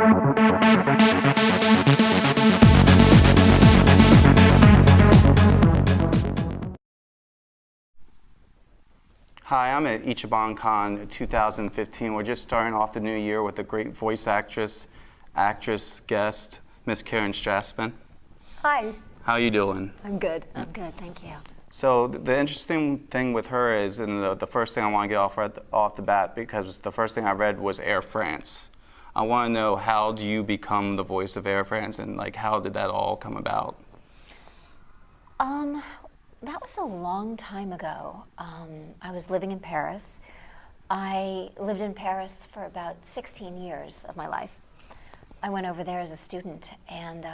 Hi, I'm at Ichibancon 2015. We're just starting off the new year with a great voice actress guest, Miss Karen Strassman. Hi. How you doing? I'm good, thank you. So the interesting thing with her is, and the first thing I want to get off the bat, because the first thing I read was Air France. I want to know, how do you become the voice of Air France, and like how did that all come about? That was a long time ago. I was living in Paris. I lived in Paris for about 16 years of my life. I went over there as a student and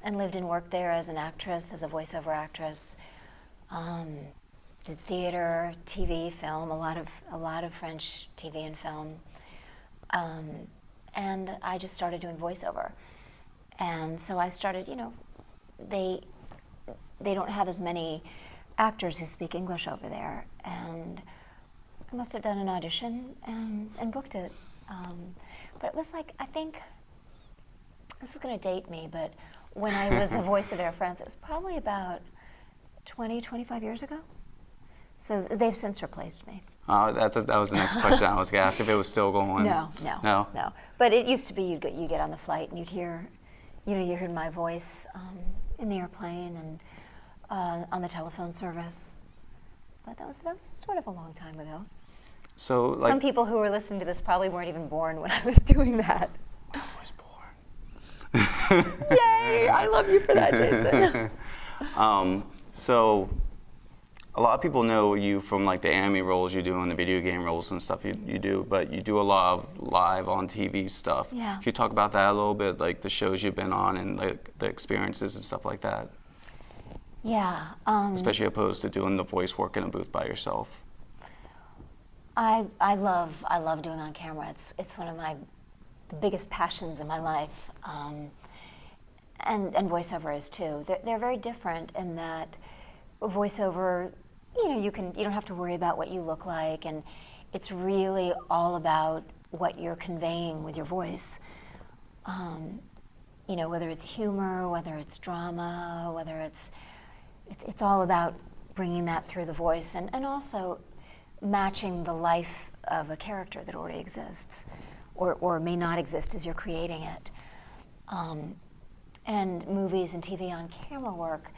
lived and worked there as an actress, as a voiceover actress. Did theater, TV, film, a lot of French TV and film. And I just started doing voiceover. And so I started, they don't have as many actors who speak English over there, and I must have done an audition and booked it. But it was like, I think, this is going to date me, but when I was the voice of Air France, it was probably about 20, 25 years ago. So they've since replaced me. That was the next question I was going to ask, if it was still going. No. But it used to be you'd get on the flight and you'd hear, you heard my voice in the airplane and on the telephone service. But that was sort of a long time ago. So, like, some people who were listening to this probably weren't even born when I was doing that. I was born. Yay! I love you for that, Jason. So a lot of people know you from like the anime roles you do and the video game roles and stuff you do, but you do a lot of live on TV stuff. Yeah. Can you talk about that a little bit, like the shows you've been on and like the experiences and stuff like that? Yeah. Especially opposed to doing the voice work in a booth by yourself. I love doing on camera. It's one of the biggest passions in my life, and voiceover is too. They're very different in that voiceover, you don't have to worry about what you look like, and it's really all about what you're conveying with your voice. Whether it's humor, whether it's drama, whether it's all about bringing that through the voice, and also matching the life of a character that already exists, or may not exist as you're creating it. And movies and TV on camera work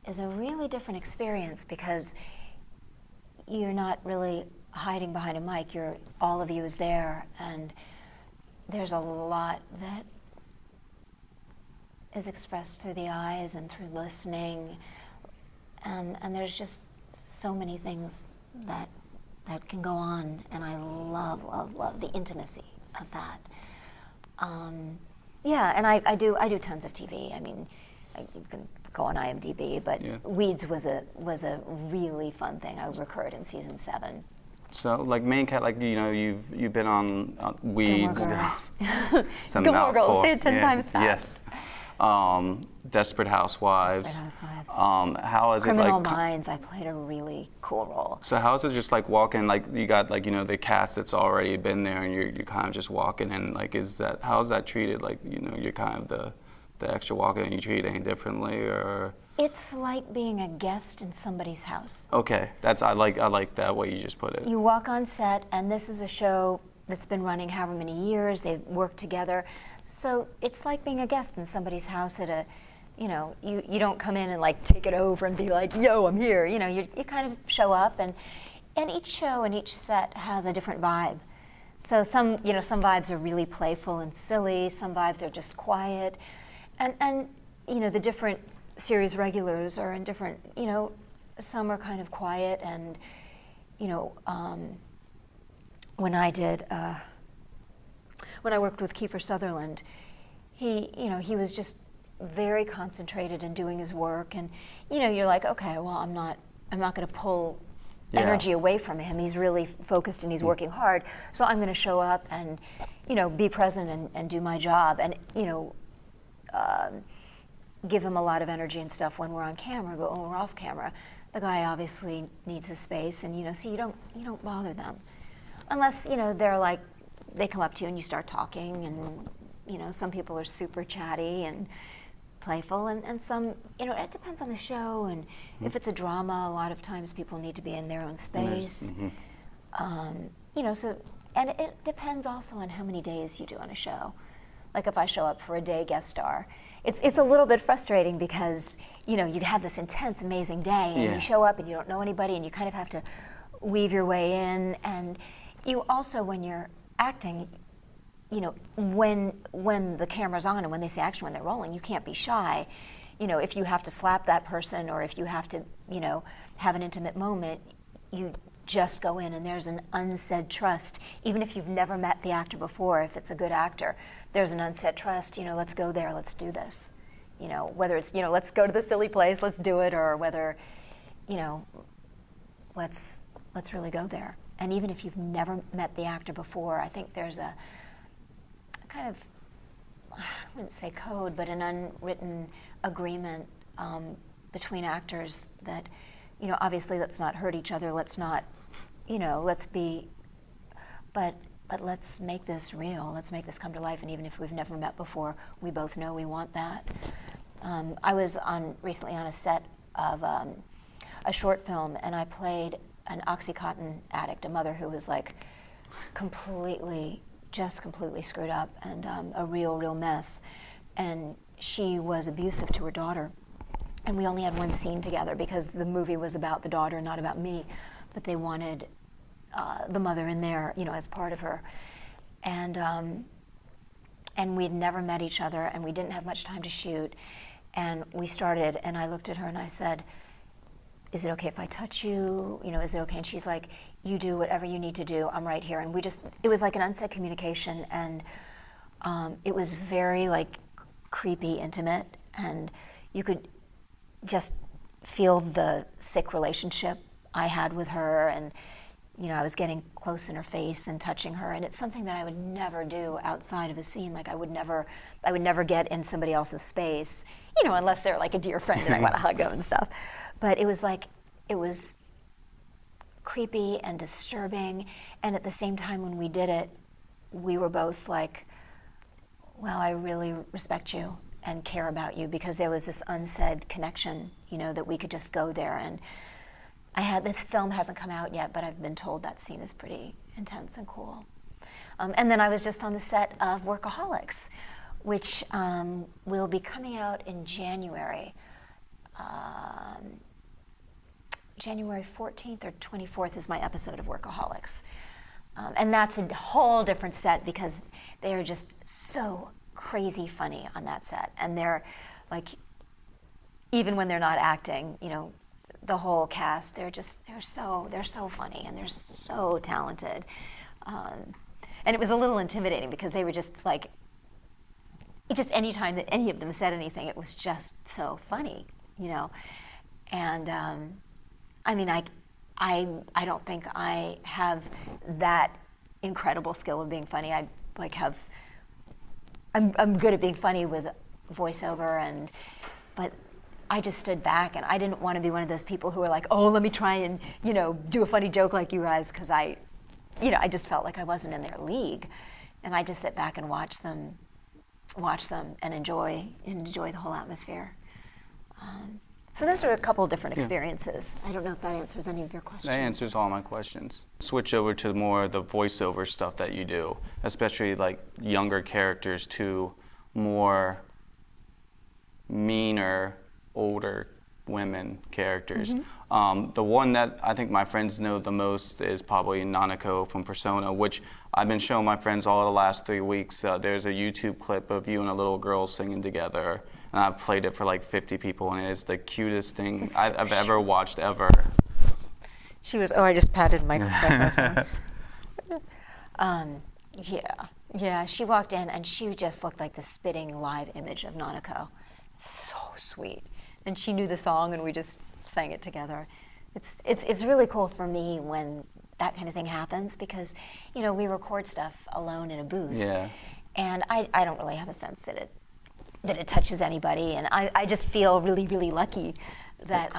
is a really different experience because you're not really hiding behind a mic. All of you is there, and there's a lot that is expressed through the eyes and through listening, and there's just so many things that can go on, and I love the intimacy of that. And I do tons of TV. I mean, you can go on IMDb, but yeah. Weeds was a really fun thing. I recurred in season 7. So, like main cat, like you've been on Weeds. Gilmore Girls. Say it 10 times fast. Yes. Desperate Housewives. How is Criminal it like? Minds. I played a really cool role. So how is it just like walking? Like you got the cast that's already been there, and you're kind of just walking in. Like how is that treated? Like you're kind of the extra walking, and you treat it any differently, or? It's like being a guest in somebody's house. Okay, I like that way you just put it. You walk on set, and this is a show that's been running however many years. They've worked together, so it's like being a guest in somebody's house at a. You don't come in and like take it over and be like, yo, I'm here. You kind of show up, and each show and each set has a different vibe. So some vibes are really playful and silly. Some vibes are just quiet, and the different series regulars are in different. Some are kind of quiet, and when I worked with Kiefer Sutherland, he was just very concentrated in doing his work, and you're like, okay, well, I'm not going to pull energy away from him. He's really focused and he's working hard, so I'm going to show up and be present and do my job, and give him a lot of energy and stuff when we're on camera. But when we're off camera, the guy obviously needs his space, and so you don't bother them unless they're like, they come up to you and you start talking, and You know, some people are super chatty and playful, and some, you know, it depends on the show. And if it's a drama, a lot of times people need to be in their own space. You know, so, and it depends also on how many days you do on a show. Like if I show up for a day guest star, it's a little bit frustrating because, you know, you have this intense, amazing day, and you show up and you don't know anybody, and you kind of have to weave your way in. And you also, when you're acting, you know, when the camera's on and when they say action, when they're rolling, you can't be shy. You know, if you have to slap that person or if you have to, you know, have an intimate moment, you just go in, and there's an unsaid trust. Even if you've never met the actor before, if it's a good actor, there's an unsaid trust. You know, let's go there, let's do this. You know, whether it's, you know, let's go to the silly place, let's do it, or whether, you know, let's really go there. And even if you've never met the actor before, I think there's a kind of, I wouldn't say code, but an unwritten agreement between actors that, you know, obviously let's not hurt each other, let's not, you know, let's be, but let's make this real, let's make this come to life. And even if we've never met before, we both know we want that. I was recently on a set of a short film, and I played an OxyContin addict, a mother who was like completely screwed up and a real mess. And she was abusive to her daughter. And we only had one scene together because the movie was about the daughter, not about me. But they wanted the mother in there, you know, as part of her. And we'd never met each other, and we didn't have much time to shoot. And we started, and I looked at her and I said, "Is it okay if I touch you? You know, is it okay?" And she's like, "You do whatever you need to do. I'm right here." And it was like an unsaid communication, and it was very like creepy, intimate, and you could just feel the sick relationship I had with her. And, you know, I was getting close in her face and touching her, and it's something that I would never do outside of a scene. Like I would never get in somebody else's space, you know, unless they're like a dear friend and I want to hug them and stuff. But it was like, it was creepy and disturbing, and at the same time when we did it, we were both like, well, I really respect you and care about you, because there was this unsaid connection, you know, that we could just go there. And this film hasn't come out yet, but I've been told that scene is pretty intense and cool. And then I was just on the set of Workaholics, which will be coming out in January. January 14th or 24th is my episode of Workaholics. And that's a whole different set because they are just so crazy funny on that set. And they're like, even when they're not acting, you know, the whole cast, they're so funny and they're so talented. And it was a little intimidating because they were just like, anytime that any of them said anything, it was just so funny, you know. And I mean, I don't think I have that incredible skill of being funny. I'm good at being funny with voiceover, but I just stood back, and I didn't want to be one of those people who were like, oh, let me try and, you know, do a funny joke like you guys, because I just felt like I wasn't in their league. And I just sit back and watch them and enjoy the whole atmosphere. So those are a couple different experiences. I don't know if that answers any of your questions. That answers all my questions. Switch over to more of the voiceover stuff that you do, especially like younger characters to more meaner, older women characters. Mm-hmm. The one that I think my friends know the most is probably Nanako from Persona, which I've been showing my friends all the last 3 weeks. There's a YouTube clip of you and a little girl singing together, and I've played it for like 50 people, and it's the cutest thing I've ever watched ever. She was, I just patted my microphone. Yeah, she walked in and she just looked like the spitting live image of Nanako. So sweet. And she knew the song and we just sang it together. It's really cool for me when that kind of thing happens because, you know, we record stuff alone in a booth. Yeah. And I don't really have a sense that it touches anybody, and I just feel really, really lucky that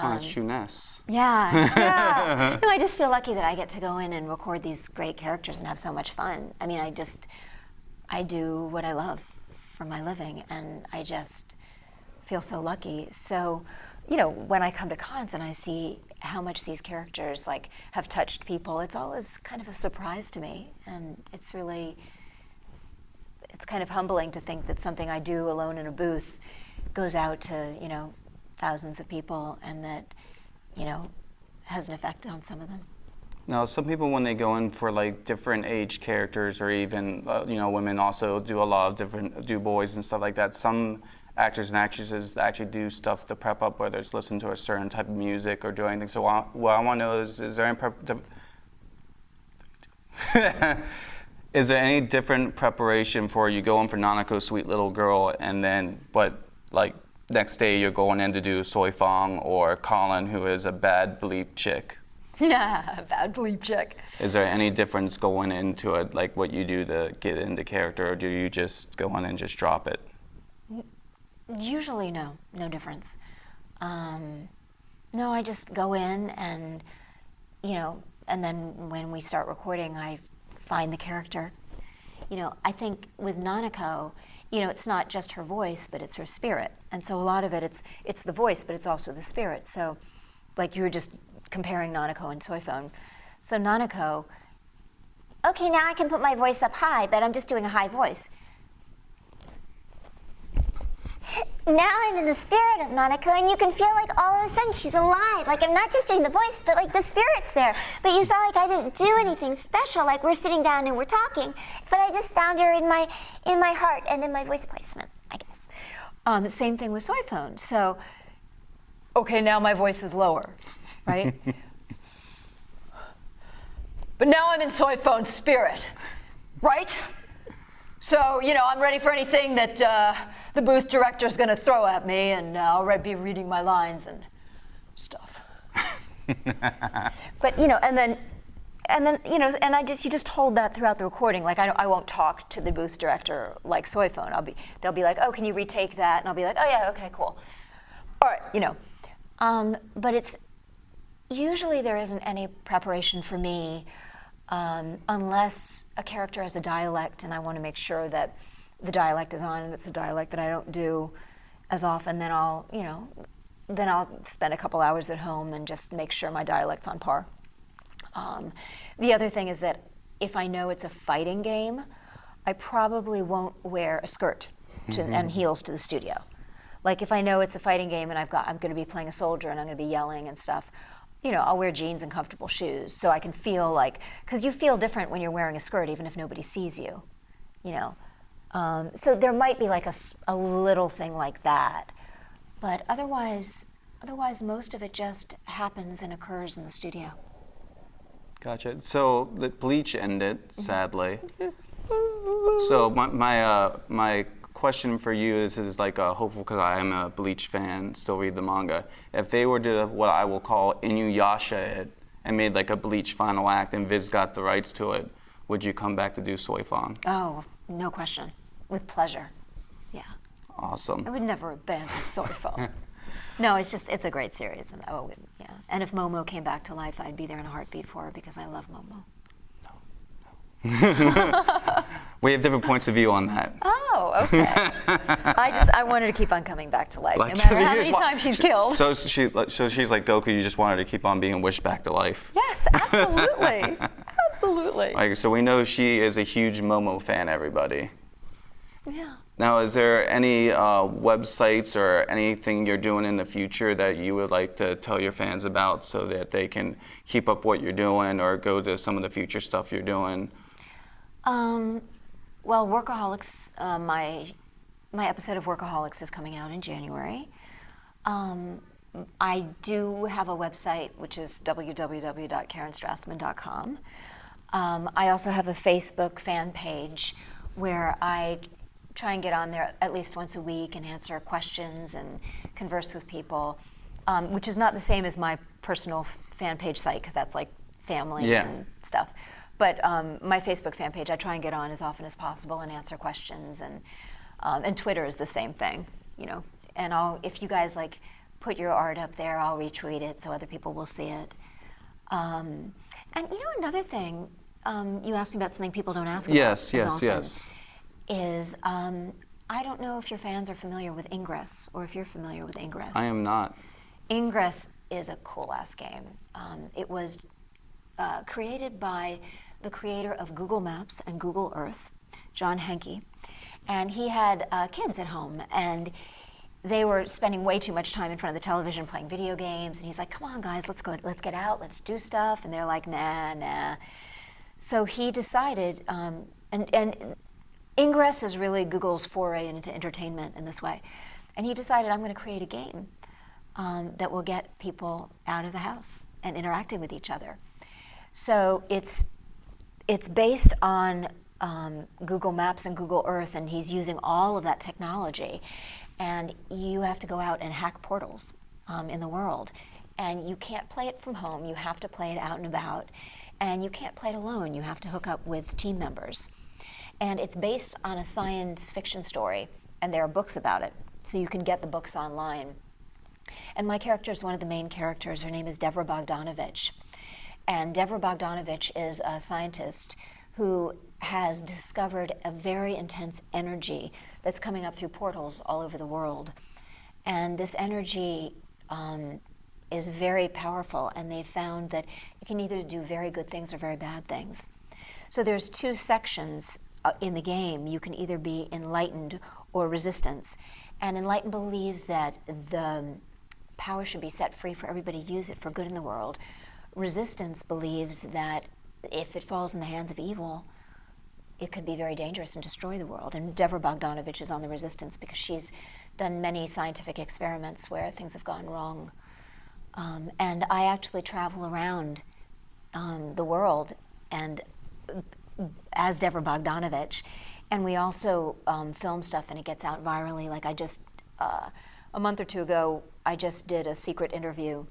yeah. No, I just feel lucky that I get to go in and record these great characters and have so much fun. I mean, I do what I love for my living, and I just feel so lucky. So, you know, when I come to cons and I see how much these characters like have touched people, it's always kind of a surprise to me, and it's kind of humbling to think that something I do alone in a booth goes out to, you know, thousands of people, and that, you know, has an effect on some of them. Now, some people, when they go in for like different age characters, or even you know, women also do a lot of different, do boys and stuff like that. Some actors and actresses actually do stuff to prep up, whether it's listen to a certain type of music or do anything. So what I want to know is there any is there any different preparation for you go in for Nanako, sweet little girl, and then but like next day you're going in to do Soy Fong or Colin, who is a bad bleep chick? Yeah, bad bleep chick. Is there any difference going into it, like what you do to get into character, or do you just go in and just drop it? Usually no difference. No, I just go in and, you know, and then when we start recording, I find the character. You know, I think with Nanako, you know, it's not just her voice, but it's her spirit. And so a lot of it, it's the voice, but it's also the spirit. So, like you were just comparing Nanako and Soy Phone. So Nanako, okay, now I can put my voice up high, but I'm just doing a high voice. Now I'm in the spirit of Nanako, and you can feel like all of a sudden she's alive. Like I'm not just doing the voice, but like the spirit's there. But you saw like I didn't do anything special, like we're sitting down and we're talking, but I just found her in my heart and in my voice placement, I guess. Same thing with Soy Phone. So, okay, now my voice is lower, right? But now I'm in Soy Phone's spirit, right? So, you know, I'm ready for anything that the booth director's going to throw at me, and I'll be reading my lines and stuff. But, you know, and then, you know, and you just hold that throughout the recording. Like, I won't talk to the booth director like Soy Phone. They'll be like, oh, can you retake that? And I'll be like, oh, yeah, okay, cool. All right, you know. But it's, usually there isn't any preparation for me unless a character has a dialect and I want to make sure that the dialect is on, and it's a dialect that I don't do as often. Then I'll spend a couple hours at home and just make sure my dialect's on par. The other thing is that if I know it's a fighting game, I probably won't wear a skirt and heels to the studio. Like if I know it's a fighting game and I'm going to be playing a soldier and I'm going to be yelling and stuff, you know, I'll wear jeans and comfortable shoes so I can feel like, because you feel different when you're wearing a skirt even if nobody sees you, you know. So there might be like a little thing like that, but otherwise most of it just happens and occurs in the studio. Gotcha. So the Bleach ended, sadly. So my question for you is like hopeful, because I am a Bleach fan, still read the manga. If they were to what I will call Inuyasha it and made like a Bleach final act and Viz got the rights to it, would you come back to do Soy Fong? Oh, no question. With pleasure. Yeah. Awesome. I would never abandon Soy Fong. No, it's a great series. And yeah. And if Momo came back to life, I'd be there in a heartbeat for her because I love Momo. We have different points of view on that. Oh, okay. I wanted to keep on coming back to life, like, no matter how many times she's killed. So she's like Goku. You just wanted to keep on being wished back to life. Yes, absolutely, absolutely. Like, so we know she is a huge Momo fan. Everybody. Yeah. Now, is there any websites or anything you're doing in the future that you would like to tell your fans about so that they can keep up what you're doing or go to some of the future stuff you're doing? Well, Workaholics, my episode of Workaholics is coming out in January. I do have a website, which is www.karenstrassman.com. I also have a Facebook fan page where I try and get on there at least once a week and answer questions and converse with people, which is not the same as my personal fan page site, because that's like family and stuff. But my Facebook fan page, I try and get on as often as possible and answer questions, and Twitter is the same thing, you know. And if you guys like put your art up there, I'll retweet it so other people will see it. And you know, another thing, you asked me about something people don't ask about as often, is I don't know if your fans are familiar with Ingress, or if you're familiar with Ingress. I am not. Ingress is a cool-ass game. It was created by the creator of Google Maps and Google Earth, John Henke, and he had kids at home, and they were spending way too much time in front of the television playing video games, and he's like, come on guys, let's get out, let's do stuff, and they're like, nah. So he decided, and Ingress is really Google's foray into entertainment in this way, and he decided, I'm going to create a game that will get people out of the house and interacting with each other. So it's based on Google Maps and Google Earth, and he's using all of that technology. And you have to go out and hack portals in the world. And you can't play it from home. You have to play it out and about. And you can't play it alone. You have to hook up with team members. And it's based on a science fiction story, and there are books about it. So you can get the books online. And my character is one of the main characters. Her name is Deborah Bogdanovich. And Deborah Bogdanovich is a scientist who has discovered a very intense energy that's coming up through portals all over the world. And this energy is very powerful, and they found that it can either do very good things or very bad things. So there's two sections in the game. You can either be enlightened or resistance. And enlightened believes that the power should be set free for everybody to use it for good in the world. Resistance believes that if it falls in the hands of evil, it could be very dangerous and destroy the world. And Deborah Bogdanovich is on the resistance because she's done many scientific experiments where things have gone wrong. And I actually travel around the world and as Deborah Bogdanovich, and we also film stuff, and it gets out virally. Like a month or two ago, I just did a secret interview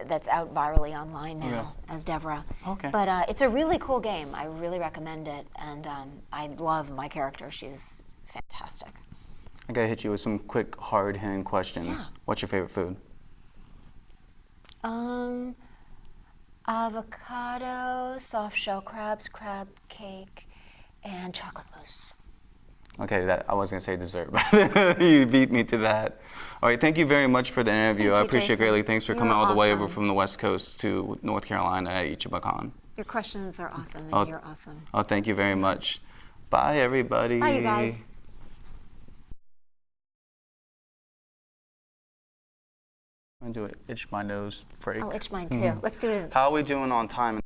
that's out virally online now as Deborah. Okay. But it's a really cool game. I really recommend it, and I love my character. She's fantastic. I gotta hit you with some quick, hard-hitting questions. Yeah. What's your favorite food? Avocado, soft shell crabs, crab cake, and chocolate mousse. Okay, I was gonna say dessert, but you beat me to that. All right, thank you very much for the interview. I appreciate it greatly. Thanks for coming all the way over from the West Coast to North Carolina at Ichibancon. Your questions are awesome, and you're awesome. Oh, thank you very much. Bye, everybody. Bye, you guys. I'm gonna do it. Itch my nose break. I'll itch mine too. Let's do it. How are we doing on time?